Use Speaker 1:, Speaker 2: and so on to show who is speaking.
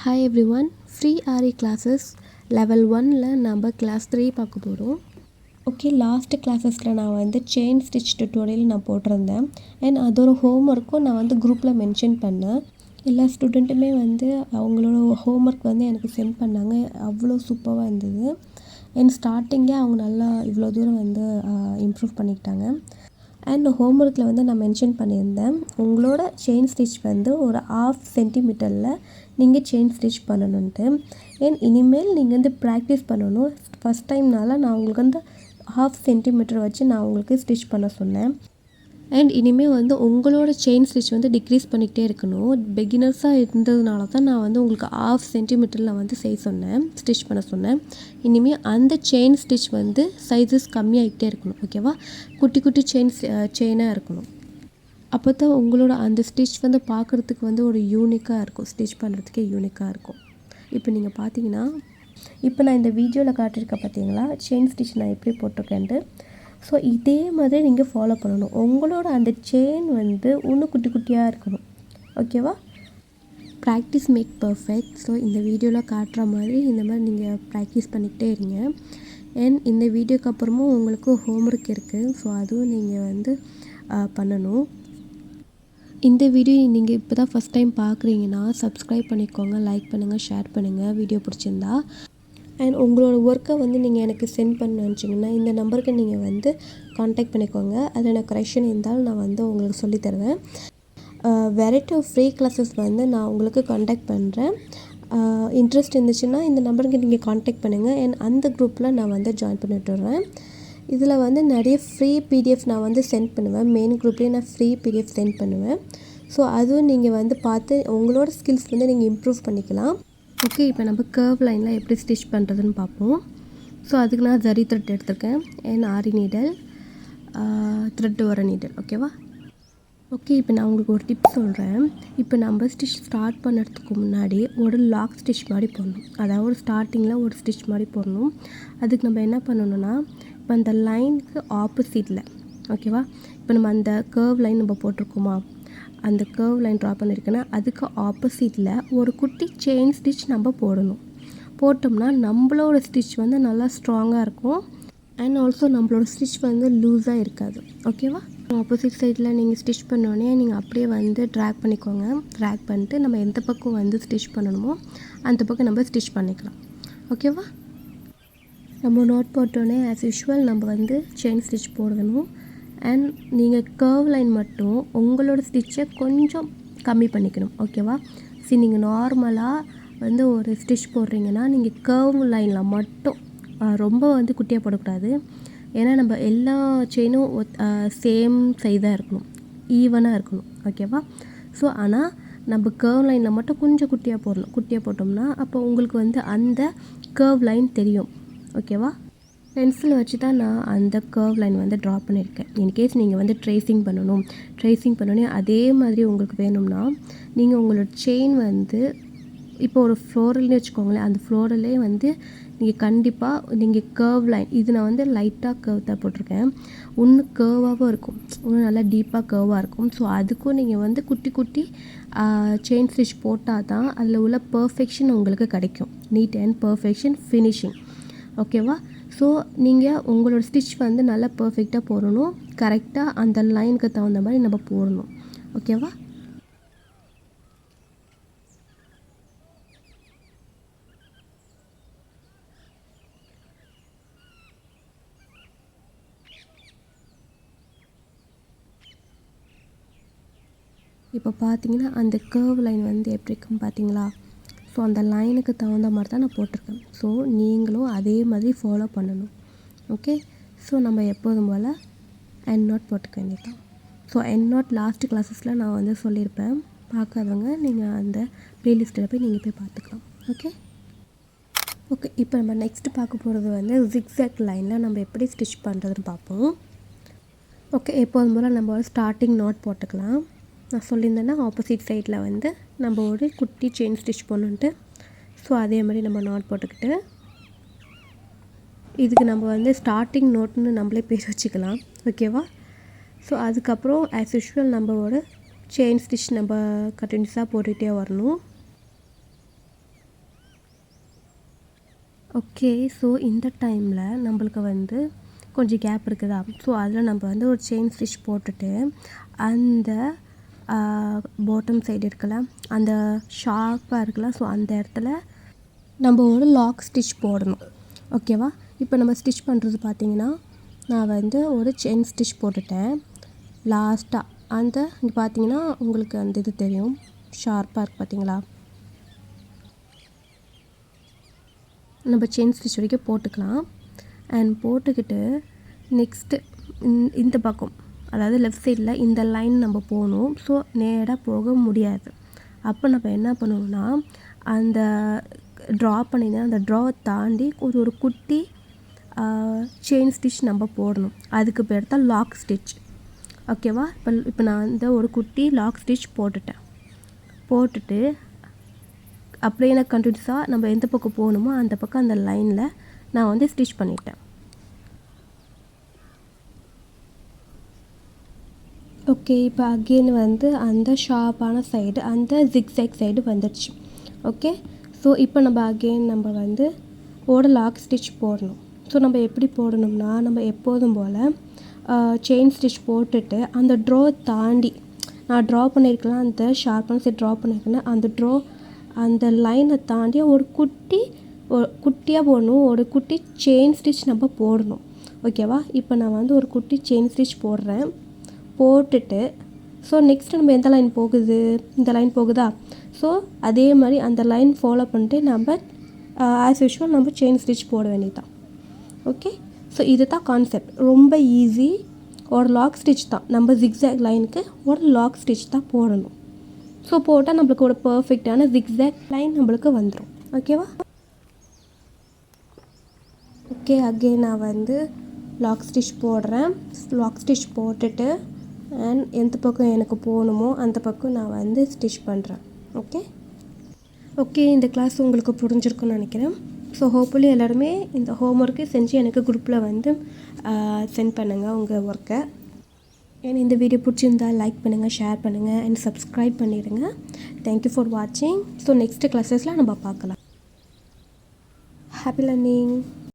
Speaker 1: Hi everyone, free Aari classes level 1 ல நம்ம class 3 பார்க்க போறோம். ஓகே, லாஸ்ட் கிளாஸஸ்ல நான் வந்து செயின் ஸ்டிச் டியூட்டோரியல் நான் போட்டிருந்தேன். அண்ட் அதோட ஹோம்ஒர்க்கும் நான் வந்து குரூப்பில் மென்ஷன் பண்ணேன். எல்லா ஸ்டூடெண்ட்டுமே வந்து அவங்களோட ஹோம்ஒர்க் வந்து எனக்கு சென்ட் பண்ணாங்க. அவ்வளோ சூப்பராக இருந்தது. அண்ட் ஸ்டார்டிங்கே அவங்க நல்லா இவ்வளோ தூரம் வந்து இம்ப்ரூவ் பண்ணிக்கிட்டாங்க. அண்ட் ஹோம்ஒர்க்கில் வந்து நான் மென்ஷன் பண்ணியிருந்தேன், உங்களோட செயின் ஸ்டிச் வந்து ஒரு 1/2 சென்டிமீட்டரில் நீங்கள் செயின் ஸ்டிச் பண்ணணுன்ட்டு. அண்ட் இனிமேல் நீங்கள் வந்து ப்ராக்டிஸ் பண்ணணும். ஃபஸ்ட் டைம்னால நான் உங்களுக்கு வந்து 1/2 சென்டிமீட்டர் வச்சு நான் உங்களுக்கு ஸ்டிச் பண்ண சொன்னேன். அண்ட் இனிமேல் வந்து உங்களோட செயின் ஸ்டிச் வந்து டிக்ரீஸ் பண்ணிக்கிட்டே இருக்கணும். பிகினர்ஸாக இருந்ததுனால தான் நான் வந்து உங்களுக்கு 1/2 சென்டிமீட்டரில் வந்து செய்ய சொன்னேன், ஸ்டிச் பண்ண சொன்னேன். இனிமேல் அந்த செயின் ஸ்டிச் வந்து சைஸஸ் கம்மியாகிட்டே இருக்கணும். ஓகேவா, குட்டி குட்டி செயினாக இருக்கணும். அப்போ தான் உங்களோட அந்த ஸ்டிச் வந்து பார்க்குறதுக்கு வந்து ஒரு யூனிக்காக இருக்கும், ஸ்டிச் பண்ணுறதுக்கே யூனிக்காக இருக்கும். இப்போ நீங்கள் பார்த்தீங்கன்னா, இப்போ நான் இந்த வீடியோவில் காட்டியிருக்கேன் பார்த்தீங்களா, செயின் ஸ்டிச் நான் எப்படி போட்டிருக்கேன்ட்டு. ஸோ இதே மாதிரி நீங்கள் ஃபாலோ பண்ணணும். உங்களோட அந்த செயின் வந்து இன்னும் குட்டி குட்டியாக இருக்கணும். ஓகேவா, ப்ராக்டிஸ் மேக் பர்ஃபெக்ட். ஸோ இந்த வீடியோவில் காட்டுற மாதிரி இந்த மாதிரி நீங்கள் ப்ராக்டிஸ் பண்ணிக்கிட்டே இருங்க. அண்ட் இந்த வீடியோக்கு அப்புறமும் உங்களுக்கு ஹோம்ஒர்க் இருக்குது. ஸோ அதுவும் நீங்கள் வந்து பண்ணணும். இந்த வீடியோ நீங்கள் இப்போ தான் ஃபஸ்ட் டைம் பார்க்குறீங்கன்னா சப்ஸ்கிரைப் பண்ணிக்கோங்க, லைக் பண்ணுங்கள், ஷேர் பண்ணுங்கள் வீடியோ பிடிச்சிருந்தா. அண்ட் உங்களோட ஒர்க்கை வந்து நீங்கள் எனக்கு சென்ட் பண்ண நினச்சிங்கன்னா இந்த நம்பருக்கு நீங்கள் வந்து காண்டாக்ட் பண்ணிக்கோங்க. அதில் எனக்கு கரெக்ஷன் இருந்தால் நான் வந்து உங்களுக்கு சொல்லித்தருவேன். வெரைட்டி ஆஃப் ஃப்ரீ கிளாஸஸ் வந்து நான் உங்களுக்கு காண்டாக்ட் பண்ணுறேன். இன்ட்ரெஸ்ட் இருந்துச்சுன்னா இந்த நம்பருக்கு நீங்கள் காண்டாக்ட் பண்ணுங்கள். அண்ட் அந்த குரூப்பில் நான் வந்து ஜாயின் பண்ணிட்டுறேன். இதில் வந்து நிறைய ஃப்ரீ பிடிஎஃப் நான் வந்து சென்ட் பண்ணுவேன். மெயின் குரூப்லேயே நான் ஃப்ரீ பிடிஎஃப் சென்ட் பண்ணுவேன். ஸோ அதுவும் நீங்கள் வந்து பார்த்து உங்களோட ஸ்கில்ஸ் வந்து நீங்கள் இம்ப்ரூவ் பண்ணிக்கலாம். ஓகே, இப்போ நம்ம கர்வ் லைனில் எப்படி ஸ்டிச் பண்ணுறதுன்னு பார்ப்போம். ஸோ அதுக்கு நான் ஜரி த்ரெட் எடுத்திருக்கேன். அண்ட் ஆரி நீடல், த்ரெட் வர நீடல். ஓகேவா, ஓகே. இப்போ நான் உங்களுக்கு ஒரு டிப் சொல்கிறேன். இப்போ நம்ம ஸ்டிச் ஸ்டார்ட் பண்ணுறதுக்கு முன்னாடி ஒரு லாக் ஸ்டிச் மாதிரி போடணும். அதாவது ஸ்டார்டிங்கில் ஒரு ஸ்டிச் மாதிரி போடணும். அதுக்கு நம்ம என்ன பண்ணணும்னா, இப்போ அந்த லைனுக்கு ஆப்போசிட்டில், ஓகேவா, இப்போ நம்ம அந்த கர்வ் லைன் நம்ம போட்டிருக்கோமா, அந்த கர்வ் லைன் ட்ரா பண்ணியிருக்கேன்னா அதுக்கு ஆப்போசிட்டில் ஒரு குட்டி செயின் ஸ்டிச் நம்ம போடணும். போட்டோம்னா நம்மளோட ஸ்டிச் வந்து நல்லா ஸ்ட்ராங்காக இருக்கும். அண்ட் ஆல்சோ நம்மளோட ஸ்டிச் வந்து லூஸாக இருக்காது. ஓகேவா, ஆப்போசிட் சைடில் நீங்கள் ஸ்டிச் பண்ணோடனே நீங்கள் அப்படியே வந்து ட்ராக் பண்ணிக்கோங்க. ட்ராக் பண்ணிட்டு நம்ம எந்த பக்கம் வந்து ஸ்டிச் பண்ணணுமோ அந்த பக்கம் நம்ம ஸ்டிச் பண்ணிக்கலாம். ஓகேவா, நம்ம நோட் போட்டோன்னே ஆஸ் யூஷுவல் நம்ம வந்து செயின் ஸ்டிச் போடணும். அண்ட் நீங்கள் கர்வ் லைன் மட்டும் உங்களோட ஸ்டிச்சை கொஞ்சம் கம்மி பண்ணிக்கணும். ஓகேவா, சரி, நீங்கள் நார்மலாக வந்து ஒரு ஸ்டிச் போடுறீங்கன்னா நீங்கள் கர்வ் லைனில் மட்டும் ரொம்ப வந்து குட்டியாக போடக்கூடாது. ஏன்னா நம்ம எல்லா செயினும் சேம் சைஸாக இருக்கணும், ஈவனாக இருக்கணும். ஓகேவா, ஸோ ஆனால் நம்ம கர்வ் லைனில் மட்டும் கொஞ்சம் குட்டியாக போடணும். குட்டியாக போட்டோம்னா அப்போ உங்களுக்கு வந்து அந்த கர்வ் லைன் தெரியும். ஓகேவா, பென்சில் வச்சு தான் நான் அந்த கர்வ் லைன் வந்து ட்ரா பண்ணியிருக்கேன். இன்கேஸ் நீங்கள் வந்து ட்ரேசிங் பண்ணணும் அதே மாதிரி உங்களுக்கு வேணும்னா நீங்கள் உங்களோட செயின் வந்து இப்போ ஒரு ஃப்ளோரல்னு வச்சுக்கோங்களேன், அந்த ஃப்ளோரலே வந்து நீங்கள் கண்டிப்பாக நீங்கள் கர்வ் லைன், இது நான் வந்து லைட்டாக கர்வ் தான் போட்டிருக்கேன், இன்னும் கர்வாகவும் இருக்கும், இன்னும் நல்லா டீப்பாக கர்வாக இருக்கும். ஸோ அதுக்கும் நீங்கள் வந்து குட்டி குட்டி செயின் ஸ்டிச் போட்டால் தான் அதில் உள்ள பர்ஃபெக்ஷன் உங்களுக்கு கிடைக்கும். Neat and perfection finishing. ஓகேவா, ஸோ நீங்கள் உங்களோட ஸ்டிச் வந்து நல்லா பர்ஃபெக்டாக போடணும். கரெக்டாக அந்த லைனுக்கு தகுந்த மாதிரி நம்ம போடணும். ஓகேவா, இப்போ பார்த்தீங்கன்னா அந்த கர்வ் லைன் வந்து எப்படி இருக்குன்னு பார்த்தீங்களா. ஸோ அந்த லைனுக்கு தகுந்த மாதிரி தான் நான் போட்டிருக்கேன். ஸோ நீங்களும் அதே மாதிரி ஃபாலோ பண்ணணும். ஓகே, ஸோ நம்ம எப்போதும் போல் எண்ட் நோட் போட்டுக்க வேண்டியதான். ஸோ எண்ட் நோட் லாஸ்ட் கிளாஸஸில் நான் வந்து சொல்லியிருப்பேன், பார்க்காதவங்க நீங்கள் அந்த ப்ளேலிஸ்ட்டில் போய் நீங்கள் போய் பார்த்துக்கலாம். ஓகே, இப்போ நம்ம நெக்ஸ்ட்டு பார்க்க போகிறது வந்து ஜிக் ஜாக் லைனில் நம்ம எப்படி ஸ்டிச் பண்ணுறதுன்னு பார்ப்போம். ஓகே, எப்போதும் போல் நம்ம ஒரு ஸ்டார்டிங் நோட் போட்டுக்கலாம். நான் சொல்லியிருந்தேன்னா ஆப்போசிட் சைடில் வந்து நம்ம ஒரு குட்டி செயின் ஸ்டிச் போடணுன்ட்டு. ஸோ அதே மாதிரி நம்ம நாட் போட்டுக்கிட்டு இதுக்கு நம்ம வந்து ஸ்டார்டிங் நோட்னு நம்மளே பேர் வச்சுக்கலாம். ஓகேவா, ஸோ அதுக்கப்புறம் ஆஸ் யூஷுவல் நம்ம ஒரு செயின் ஸ்டிச் நம்ம கண்டினியூஸாக போட்டுகிட்டே வரணும். ஓகே, ஸோ இந்த டைமில் நம்மளுக்கு வந்து கொஞ்சம் கேப் இருக்குதா, ஸோ அதில் நம்ம வந்து ஒரு செயின் ஸ்டிச் போட்டுட்டு அந்த பாட்டம் சைடு இருக்குல்ல, அந்த ஷார்ப்பாக இருக்குல்ல, ஸோ அந்த இடத்துல நம்ம ஒரு லாக் ஸ்டிச் போடணும். ஓகேவா? இப்போ நம்ம ஸ்டிச் பண்ணுறது பார்த்திங்கன்னா, நான் வந்து ஒரு செயின் ஸ்டிச் போட்டுட்டேன் லாஸ்ட்டாக. அந்த இங்கே பார்த்தீங்கன்னா உங்களுக்கு அந்த இது தெரியும், ஷார்ப்பாக இருக்குது பார்த்தீங்களா. நம்ம செயின் ஸ்டிச் வரைக்கும் போட்டுக்கலாம். அண்ட் போட்டுக்கிட்டு நெக்ஸ்ட்டு இந்த பக்கம், அதாவது லெஃப்ட் சைடில் இந்த லைன் நம்ம போகணும். ஸோ நேராக போக முடியாது. அப்போ நம்ம என்ன பண்ணணும்னா, அந்த ட்ரா பண்ணினா அந்த ட்ராவை தாண்டி ஒரு குட்டி செயின் ஸ்டிச் நம்ம போடணும். அதுக்கு பேர் தான் லாக் ஸ்டிச். ஓகேவா? இப்போ நான் வந்து ஒரு குட்டி லாக் ஸ்டிச் போட்டுட்டு அப்படியே எனக்கு கண்டினியூஸாக நம்ம எந்த பக்கம் போகணுமோ அந்த பக்கம் அந்த லைனில் நான் வந்து ஸ்டிச் பண்ணிட்டேன். ஓகே, இப்போ அகெயின் வந்து அந்த ஷார்ப்பான சைடு, அந்த ஜிக்ஸாக் சைடு வந்துடுச்சு. ஓகே, ஸோ இப்போ நம்ம அகெயின் நம்ம வந்து ஒரு லாக் ஸ்டிச் போடணும். ஸோ நம்ம எப்படி போடணும்னா, நம்ம எப்போதும் போல் செயின் ஸ்டிச் போட்டுட்டு அந்த ட்ரா தாண்டி, நான் ட்ரா பண்ணியிருக்கலாம் அந்த ஷார்ப்பான சைடு ட்ரா பண்ணியிருக்கேன், அந்த லைனை தாண்டி ஒரு குட்டியாக போடணும். ஒரு குட்டி செயின் ஸ்டிச் நம்ம போடணும். ஓகேவா? இப்போ நான் வந்து ஒரு குட்டி செயின் ஸ்டிச் போட்டுட்டு ஸோ நெக்ஸ்ட்டு நம்ம எந்த லைன் போகுது, இந்த லைன் போகுதா, ஸோ அதே மாதிரி அந்த லைன் ஃபாலோ பண்ணிட்டு நம்ம ஆஸ் யூஷுவல் நம்ம செயின் ஸ்டிச் போட வேண்டியதுதான். ஓகே, ஸோ இது தான் கான்செப்ட். ரொம்ப ஈஸி. ஒரு லாக் ஸ்டிச் தான், நம்ம ஜிக்ஸாக் லைனுக்கு ஒரு லாக் ஸ்டிச் தான் போடணும். ஸோ போட்டால் நம்மளுக்கு ஒரு பர்ஃபெக்டான ஜிக்ஸாக் லைன் நம்மளுக்கு வந்துடும். ஓகேவா? ஓகே, அகெயின் நான் வந்து லாக் ஸ்டிச் போடுறேன். லாக் ஸ்டிச் போட்டுட்டு அண்ட் எந்த பக்கம் எனக்கு போகணுமோ அந்த பக்கம் நான் வந்து ஸ்டிச் பண்ணுறேன். ஓகே, இந்த கிளாஸ் உங்களுக்கு புரிஞ்சிருக்குன்னு நினைக்கிறேன். ஸோ ஹோப்ஃபுல்லி எல்லாருமே இந்த ஹோம் ஒர்க்கு செஞ்சு எனக்கு குரூப்பில் வந்து சென்ட் பண்ணுங்கள் உங்கள் ஒர்க்கை. அண்ட் இந்த வீடியோ பிடிச்சிருந்தால் லைக் பண்ணுங்கள், ஷேர் பண்ணுங்கள் அண்ட் சப்ஸ்கிரைப் பண்ணிடுங்க. தேங்க்யூ ஃபார் வாட்சிங். ஸோ நெக்ஸ்ட் கிளாஸஸில் நம்ம பார்க்கலாம். Happy learning.